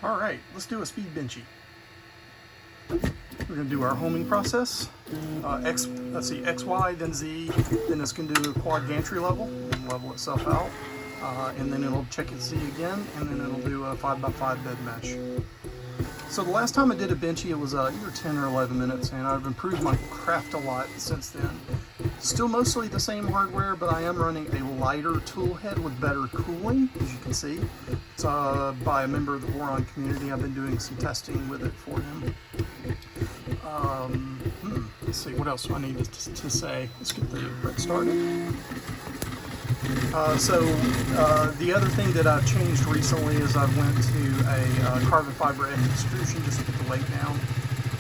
All right, let's do a speed benchy. We're going to do our homing process. Let's see, X, Y, then Z, then it's going to do a quad gantry level, and level itself out. And then it'll check its Z again, and then it'll do a 5x5 bed mesh. So the last time I did a benchy, it was either 10 or 11 minutes, and I've improved my craft a lot since then. Still mostly the same hardware, but I am running a lighter tool head with better cooling, as you can see. It's by a member of the Voron community. I've been doing some testing with it for him. Let's see, what else do I need to say? Let's get the print started. The other thing that I've changed recently is I went to a carbon fiber edge extrusion just to get the weight down.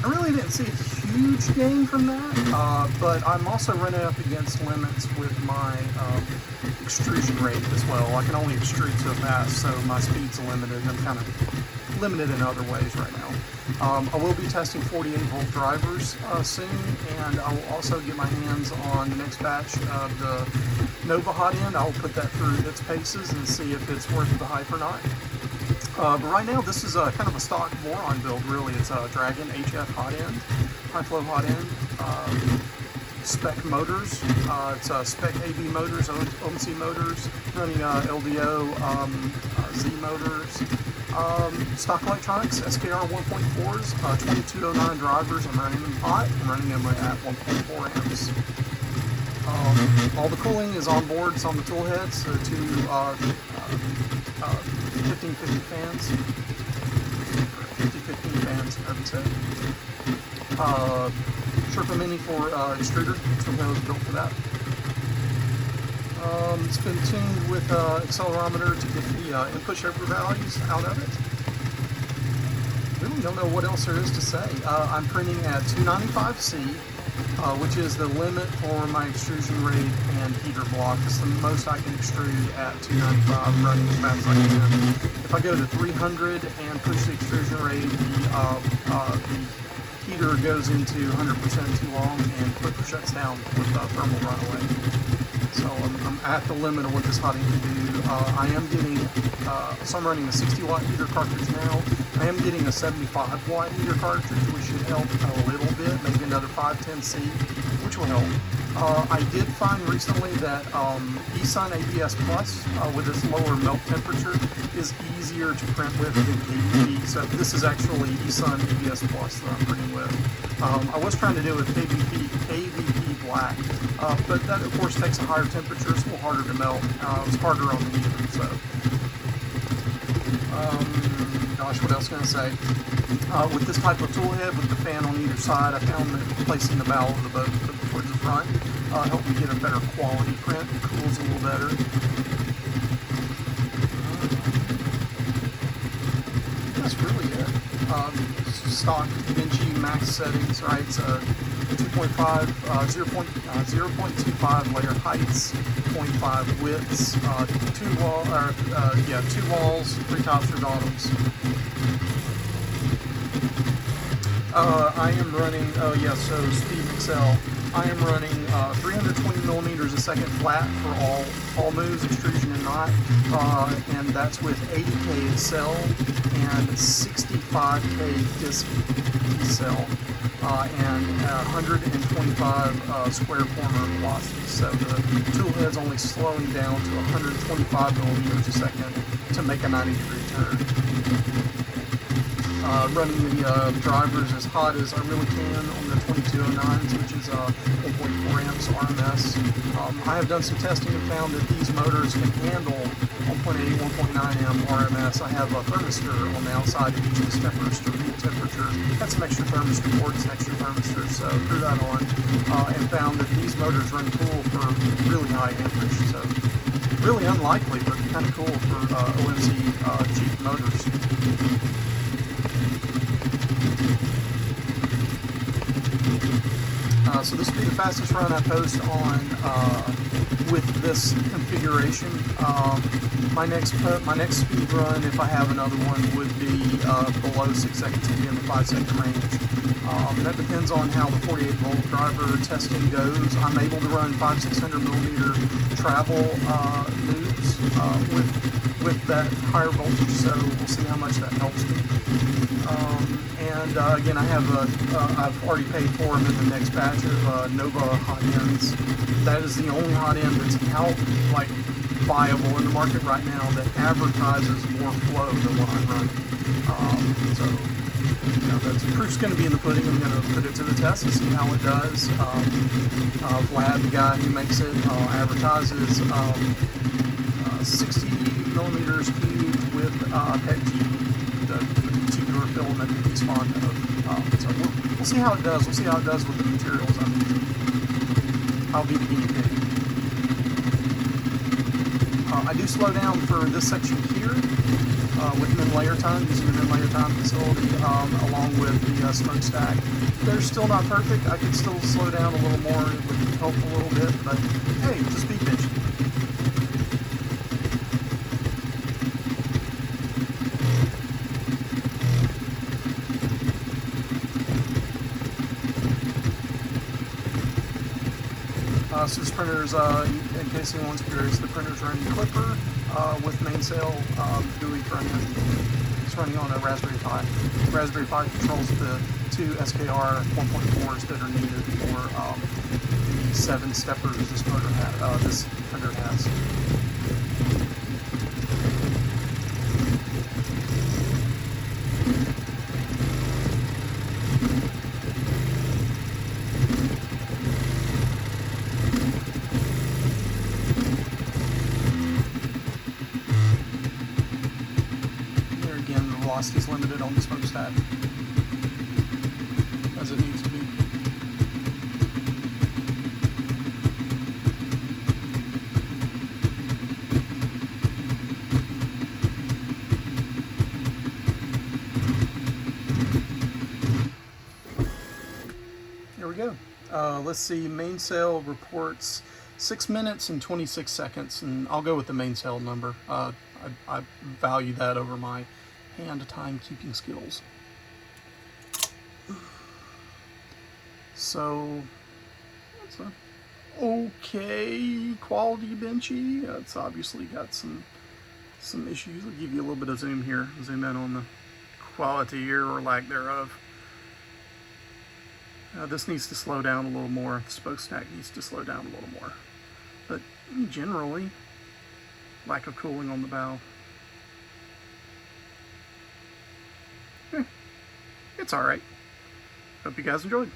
I really didn't see a huge gain from that, but I'm also running up against limits with my extrusion rate as well. I can only extrude so fast, so my speed's limited. I'm kind of limited in other ways right now. I will be testing 48 volt drivers soon, and I will also get my hands on the next batch of the Nova hot end. I'll put that through its paces and see if it's worth the hype or not. But right now, this is kind of a stock Voron build, really. It's a Dragon HF hot end, high flow hot end, spec motors. It's spec AB motors, OMC motors, running LDO Z motors, stock electronics, SKR 1.4s, 2209 drivers. I'm running them hot. I'm running them at 1.4 amps. All the cooling is on board. It's on the tool heads. So two 1550 fans, 50-15 fans, I would say. Sherpa Mini for extruder, so was built for that. It's been tuned with accelerometer to get the input shaper values out of it. Really don't know what else there is to say. I'm printing at 295C, which is the limit for my extrusion rate and heater block. It's the most I can extrude at 295, running as fast as I can. If I go to 300 and push the extrusion rate, the heater goes into 100% too long and quicker shuts down with thermal runaway. So I'm at the limit of what this hottie can do. I am getting, so I'm running a 60 watt heater cartridge now. I am getting a 75 watt heater cartridge, which should help a little bit, maybe another 510C, which will help. I did find recently that eSun ABS Plus, with its lower melt temperature, is easier to print with than KVP. So this is actually eSun ABS Plus that I'm printing with. I was trying to do it with KVP Black, but that of course takes a higher temperature. It's a little harder to melt. It's harder on the heater. So, gosh, what else can I say? With this type of tool head, with the fan on either side, I found that placing the bow of the boat towards the front helped me get a better quality print. It cools a little better. That's really it. Stock benchy max settings, right? So 2.5, 0.25 layer heights, 0.5 widths, two walls, 3 tops, 3 bottoms. I am running, so speed accel. I am running 320 millimeters a second flat for all moves, extrusion and not, and that's with 80K accel and 65K disc decel, and 125 square former velocity. So the tool head's only slowing down to 125 millimeters a second to make a 90-degree turn. Running the drivers as hot as I really can on the 2209s, which is 1.4 amps RMS. I have done some testing and found that these motors can handle 1.8, 1.9 amp RMS. I have a thermistor on the outside of each of the steppers to read temperature. Got some extra thermistor ports and extra thermistors, so threw that on, and found that these motors run cool for really high amperage. So really unlikely, but kind of cool for OMC cheap motors. So this will be the fastest run I post on with this configuration. My next speed run, if I have another one, would be below 6 seconds, maybe in the 5 second range. That depends on how the 48 volt driver testing goes. I'm able to run 500-600 millimeter travel moves with with that higher voltage, so we'll see how much that helps me. Again, I've already paid for them in the next batch of Nova hot ends. That is the only hot end that's out, like, viable in the market right now that advertises more flow than what I'm running. So, you know, the proof's going to be in the pudding. I'm going to put it to the test and see how it does. Vlad, the guy who makes it, advertises 60 millimeters cubed with PETG, the particular filament that he's fond of. So we'll see how it does. We'll see how it does with the materials I'm using. I'll be the guinea pig. I do slow down for this section here with min layer time, using the min layer time facility along with the smokestack. They're still not perfect. I could still slow down a little more. It would help a little bit, but hey, just be benchy. So this printer's, in case anyone's curious, the printer's running Clipper with mainsail GUI front end. It's running on a Raspberry Pi. Raspberry Pi controls the two SKR 1.4s that are needed for the 7 steppers this printer has. Velocity's limited on the smokestack, as it needs to be. Here we go. Let's see, mainsail reports 6 minutes and 26 seconds, and I'll go with the mainsail number. I value that over my hand timekeeping skills. So that's a okay quality benchy. It's obviously got some issues. I'll give you a little bit of zoom here. Zoom in on the quality here, or lack thereof. This needs to slow down a little more. The smokestack needs to slow down a little more. But generally, lack of cooling on the bow. It's alright. Hope you guys enjoyed.